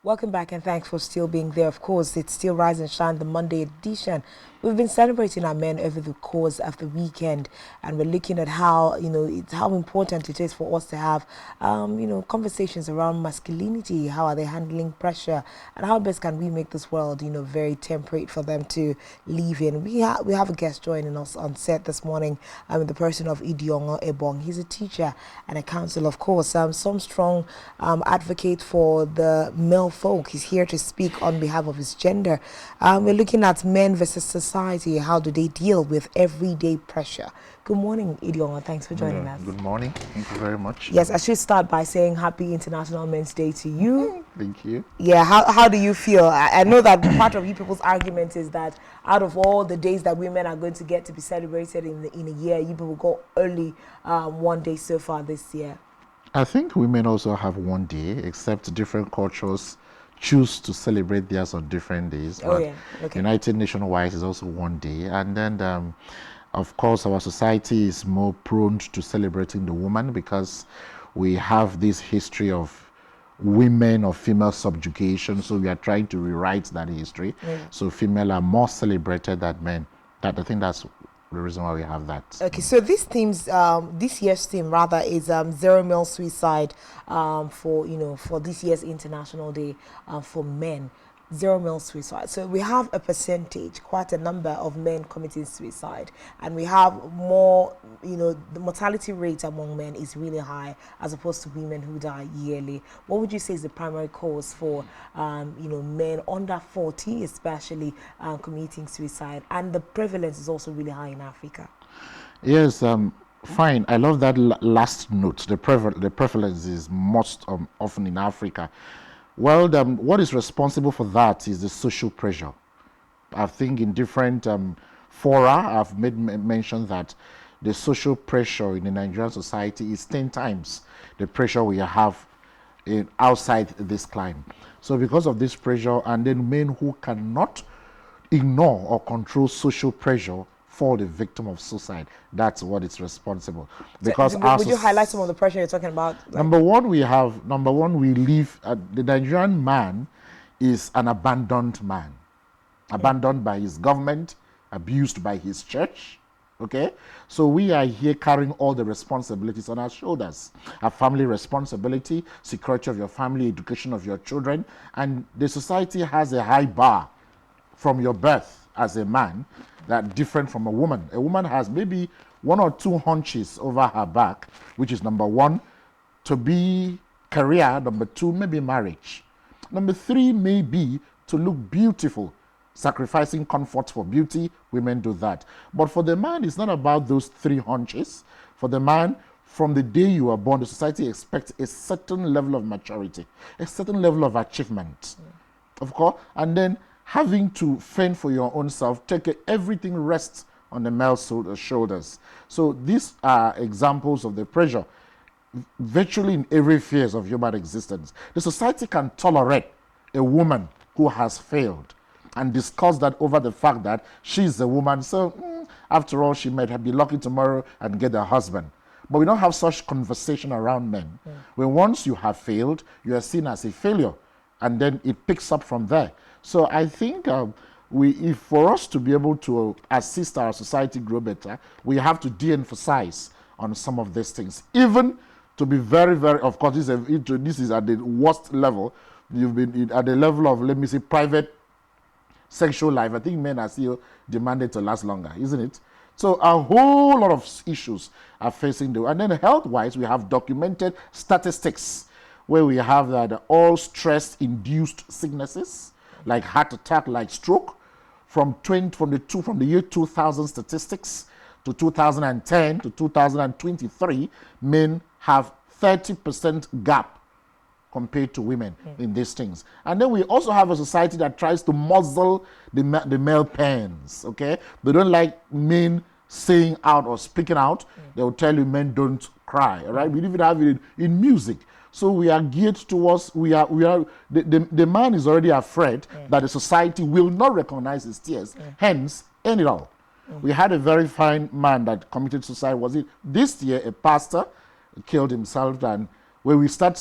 Welcome back and thanks for still being there. Of course, it's still Rise and Shine, the Monday edition. We've been celebrating our men over the course of the weekend, and we're looking at how, how important it is for us to have, conversations around masculinity. How are they handling pressure, and how best can we make this world, very temperate for them to live in. We have a guest joining us on set this morning, the person of Idiongo Ebong. He's a teacher and a counselor, of course. Some strong advocate for the male folk. He's here to speak on behalf of his gender. We're looking at men versus society. How do they deal with everyday pressure? Good morning, Idiongo. Thanks for joining us. Good morning. Thank you very much. Yes, I should start by saying Happy International Men's Day to you. Thank you. Yeah, how do you feel? I know that part of you people's argument is that out of all the days that women are going to get to be celebrated in a year, you people got only one day so far this year. I think women also have one day, except different cultures choose to celebrate theirs on different days. Oh, yeah. Okay. United Nations-wise is also one day. And then, of course, our society is more prone to celebrating the woman because we have this history of women or female subjugation. So we are trying to rewrite that history. So female are more celebrated than men. I think that's the reason why we have that. Okay, so this year's theme rather is zero male suicide for this year's International Day for men. Zero male suicide. So we have a percentage, quite a number of men committing suicide, and we have more. The mortality rate among men is really high as opposed to women who die yearly. What would you say is the primary cause for men under 40, especially committing suicide, and the prevalence is also really high in Africa? Yes. Fine. I love that last note. The prevalence is most often in Africa. Well, what is responsible for that is the social pressure. I think in different fora, I've made mention that the social pressure in the Nigerian society is 10 times the pressure we have outside this climb. So because of this pressure, and then men who cannot ignore or control social pressure fall the victim of suicide. That's what is responsible. Because so, would you highlight some of the pressure you're talking about? Number one, we live. The Nigerian man is an abandoned man, abandoned by his government, abused by his church. Okay, so we are here carrying all the responsibilities on our shoulders: a family responsibility, security of your family, education of your children, and the society has a high bar from your birth as a man that different from a woman. A woman has maybe one or two hunches over her back, which is number one, to be career, number two, maybe marriage. Number three may be to look beautiful, sacrificing comfort for beauty. Women do that. But for the man, it's not about those three hunches. For the man, from the day you are born, the society expects a certain level of maturity, a certain level of achievement, of course, and then having to fend for your own self, everything rests on the male shoulders. So these are examples of the pressure virtually in every phase of human existence. The society can tolerate a woman who has failed and discuss that over the fact that she's a woman. So after all, she might be lucky tomorrow and get a husband. But we don't have such conversation around men. When once you have failed, you are seen as a failure, and then it picks up from there. So I think if for us to be able to assist our society grow better, we have to de-emphasize on some of these things. Even to be very, very, of course, this is at the worst level. You've been at the level of, let me say, private sexual life. I think men are still demanded to last longer, isn't it? So a whole lot of issues are facing and then health-wise, we have documented statistics where we have that all stress-induced sicknesses, like heart attack, like stroke, from the year 2000 statistics to 2010 to 2023, men have 30% gap compared to women in these things. And then we also have a society that tries to muzzle the male pens, okay? They don't like men saying out or speaking out. They will tell you men don't cry, all right? We even have it in music. So we are geared towards, the man is already afraid that the society will not recognize his tears, hence, end it all. We had a very fine man that committed suicide. Was it this year, a pastor killed himself, and where we sat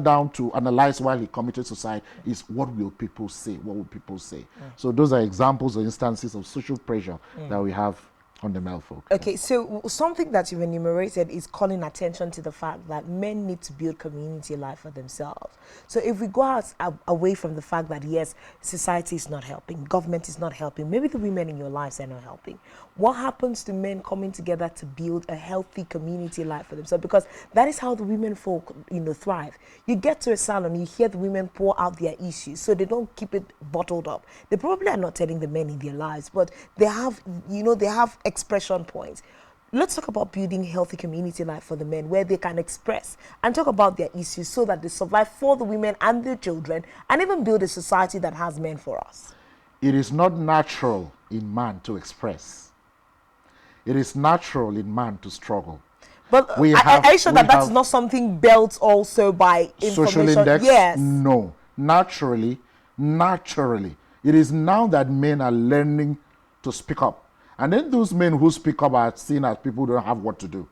down to analyze while he committed suicide is what will people say? What will people say? So those are examples or instances of social pressure that we have on the male folk. Okay, so something that you've enumerated is calling attention to the fact that men need to build community life for themselves. So if we go out away from the fact that yes, society is not helping, government is not helping, maybe the women in your lives are not helping, what happens to men coming together to build a healthy community life for themselves? Because that is how the women folk, thrive. You get to a salon, you hear the women pour out their issues, so they don't keep it bottled up. They probably are not telling the men in their lives, but they have, they have expression points. Let's talk about building healthy community life for the men where they can express and talk about their issues so that they survive for the women and their children, and even build a society that has men for us. It is not natural in man to express. It is natural in man to struggle. But are you sure that that's not something built also by information? Social index? Yes. No. Naturally, it is now that men are learning to speak up. And then those men who speak up are seen as people who don't have what to do.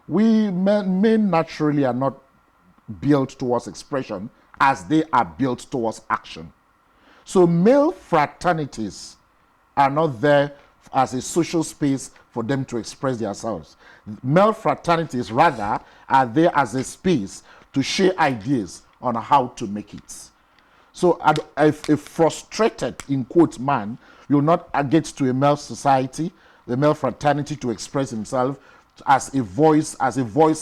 We men naturally are not built towards expression as they are built towards action. So male fraternities are not there as a social space for them to express themselves. Male fraternities rather are there as a space to share ideas on how to make it. So a frustrated, in quotes, man will not get to a male society, the male fraternity, to express himself as a voice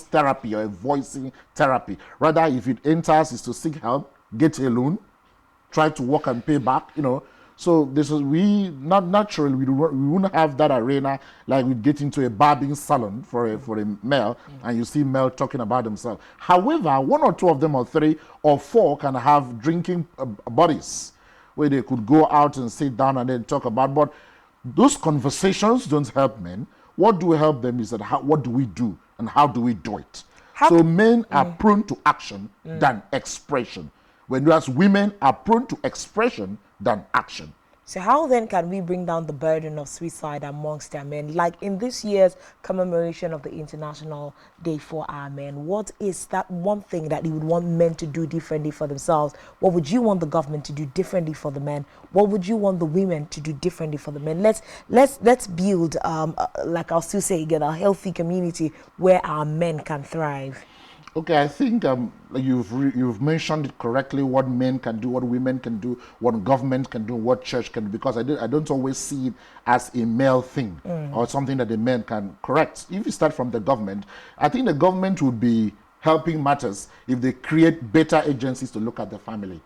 therapy or a voicing therapy. Rather, if it enters, is to seek help, get a loan, try to work and pay back, So this is we wouldn't have that arena like we get into a barbing salon for a male and you see male talking about themselves. However, one or two of them or three or four can have drinking buddies where they could go out and sit down and then talk about. But those conversations don't help men. What do help them is that what do we do and how do we do it? So men are prone to action than expression, whereas women are prone to expression than action. So how then can we bring down the burden of suicide amongst our men? Like in this year's commemoration of the International Day for Our Men, what is that one thing that you would want men to do differently for themselves? What would you want the government to do differently for the men? What would you want the women to do differently for the men? Let's build, like I'll still say again, a healthy community where our men can thrive. Okay, I think you've mentioned it correctly. What men can do, what women can do, what government can do, what church can do. Because I don't always see it as a male thing or something that the men can correct. If you start from the government, I think the government would be helping matters if they create better agencies to look at the family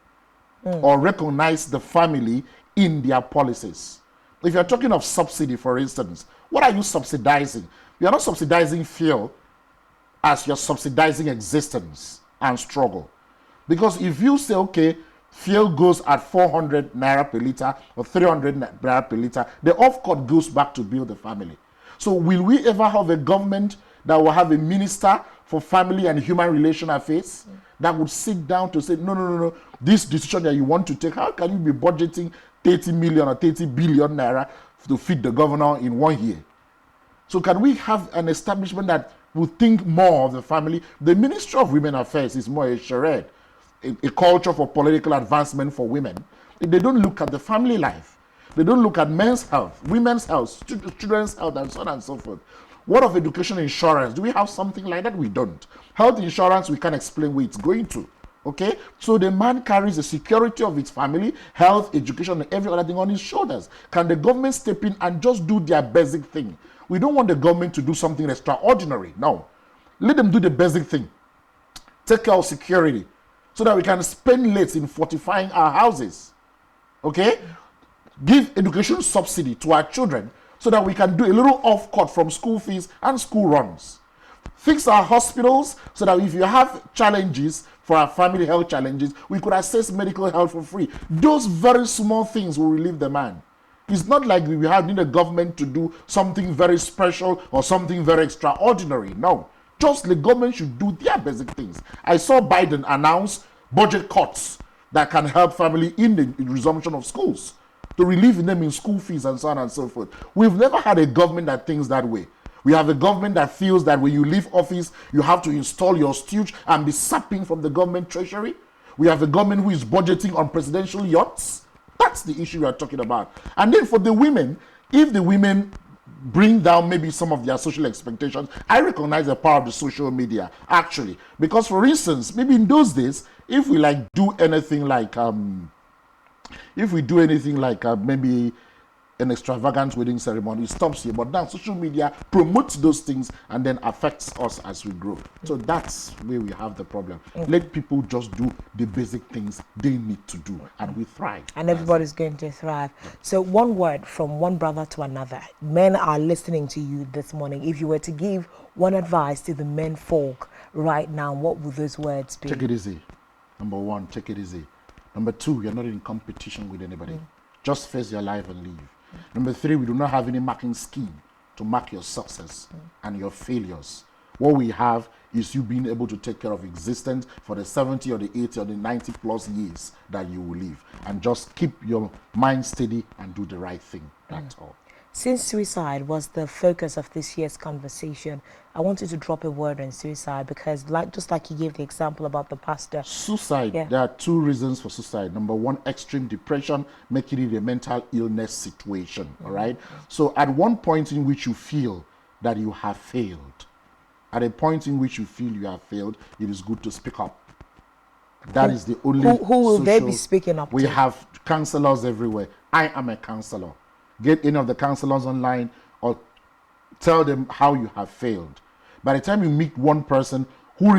or recognize the family in their policies. If you're talking of subsidy, for instance, what are you subsidizing? You're not subsidizing fuel as you're subsidizing existence and struggle. Because if you say, okay, fuel goes at 400 naira per liter or 300 naira per liter, the off-cut goes back to build the family. So will we ever have a government that will have a minister for family and human relation affairs that would sit down to say, no, this decision that you want to take, how can you be budgeting 30 million or 30 billion naira to feed the governor in 1 year? So can we have an establishment that will think more of the family? The Ministry of Women Affairs is more a charade, a culture for political advancement for women. They don't look at the family life. They don't look at men's health, women's health, children's health, and so on and so forth. What of education insurance? Do we have something like that? We don't. Health insurance, we can't explain where it's going to. Okay? So the man carries the security of his family, health, education, and every other thing on his shoulders. Can the government step in and just do their basic thing? We don't want the government to do something extraordinary. No. Let them do the basic thing. Take care of security so that we can spend less in fortifying our houses. Okay? Give education subsidy to our children so that we can do a little off-cut from school fees and school runs. Fix our hospitals so that if you have challenges for our family health challenges, we could access medical health for free. Those very small things will relieve the man. It's not like we need a government to do something very special or something very extraordinary. No. Just the government should do their basic things. I saw Biden announce budget cuts that can help family in the resumption of schools, to relieve them in school fees and so on and so forth. We've never had a government that thinks that way. We have a government that feels that when you leave office, you have to install your stooge and be sapping from the government treasury. We have a government who is budgeting on presidential yachts. That's the issue we are talking about. And then for the women, if the women bring down maybe some of their social expectations, I recognize the power of the social media, actually. Because for instance, maybe in those days, if we do anything like maybe an extravagant wedding ceremony, it stops here. But now social media promotes those things and then affects us as we grow. So that's where we have the problem. Let people just do the basic things they need to do, and we thrive. And everybody's going to thrive. So one word from one brother to another. Men are listening to you this morning. If you were to give one advice to the men folk right now, what would those words be? Take it easy. Number one, take it easy. Number two, you're not in competition with anybody. Just face your life and leave. Number three, we do not have any marking scheme to mark your success and your failures. What we have is you being able to take care of existence for the 70 or the 80 or the 90 plus years that you will live. And just keep your mind steady and do the right thing. That's all. Since suicide was the focus of this year's conversation, I wanted to drop a word on suicide because just like you gave the example about the pastor. Suicide, there are two reasons for suicide. Number one, extreme depression, making it a mental illness situation, all right? So at one point in which you feel that you have failed, at a point in which you feel you have failed, it is good to speak up. That is the only Who will they be speaking up We to? have counselors everywhere. I am a counselor. Get any of the counselors online or tell them how you have failed. By the time you meet one person who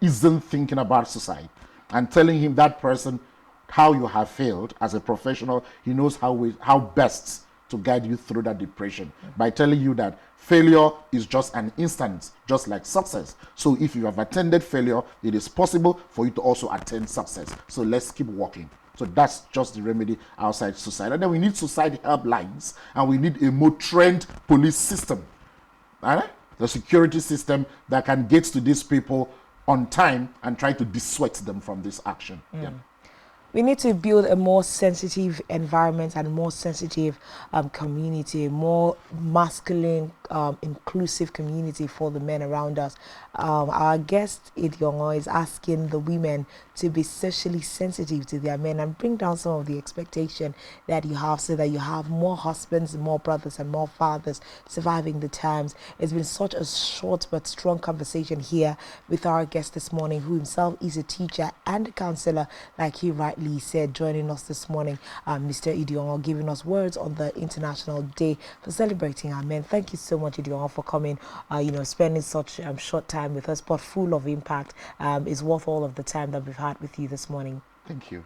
isn't thinking about suicide and telling him that person how you have failed as a professional, he knows how best to guide you through that depression by telling you that failure is just an instant, just like success. So if you have attended failure, it is possible for you to also attain success. So let's keep working. So that's just the remedy outside suicide. And then we need suicide helplines, and we need a more trained police system, right? The security system that can get to these people on time and try to dissuade them from this action. Yeah. We need to build a more sensitive environment and more sensitive community, more masculine, inclusive community for the men around us. Our guest, Idiongo, is asking the women to be socially sensitive to their men and bring down some of the expectation that you have so that you have more husbands, more brothers and more fathers surviving the times. It's been such a short but strong conversation here with our guest this morning, who himself is a teacher and a counselor, like he rightly said, joining us this morning, Mr. Idiongo, giving us words on the International Day for celebrating our men. Thank you so much, Idiongo, for coming, spending such short time with us, but full of impact. Is worth all of the time that we've had with you this morning. Thank you.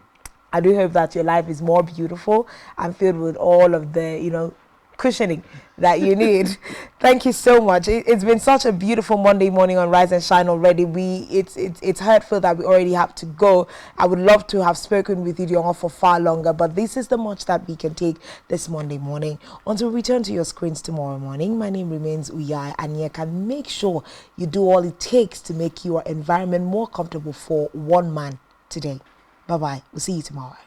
I do hope that your life is more beautiful and filled with all of the, cushioning that you need. Thank you so much. It's been such a beautiful Monday morning on Rise and Shine already. It's hurtful that we already have to go. I would love to have spoken with you for far longer, but this is the much that we can take this Monday morning. Until we return to your screens tomorrow morning, my name remains Uyai, and you can make sure you do all it takes to make your environment more comfortable for one man today. Bye-bye. We'll see you tomorrow.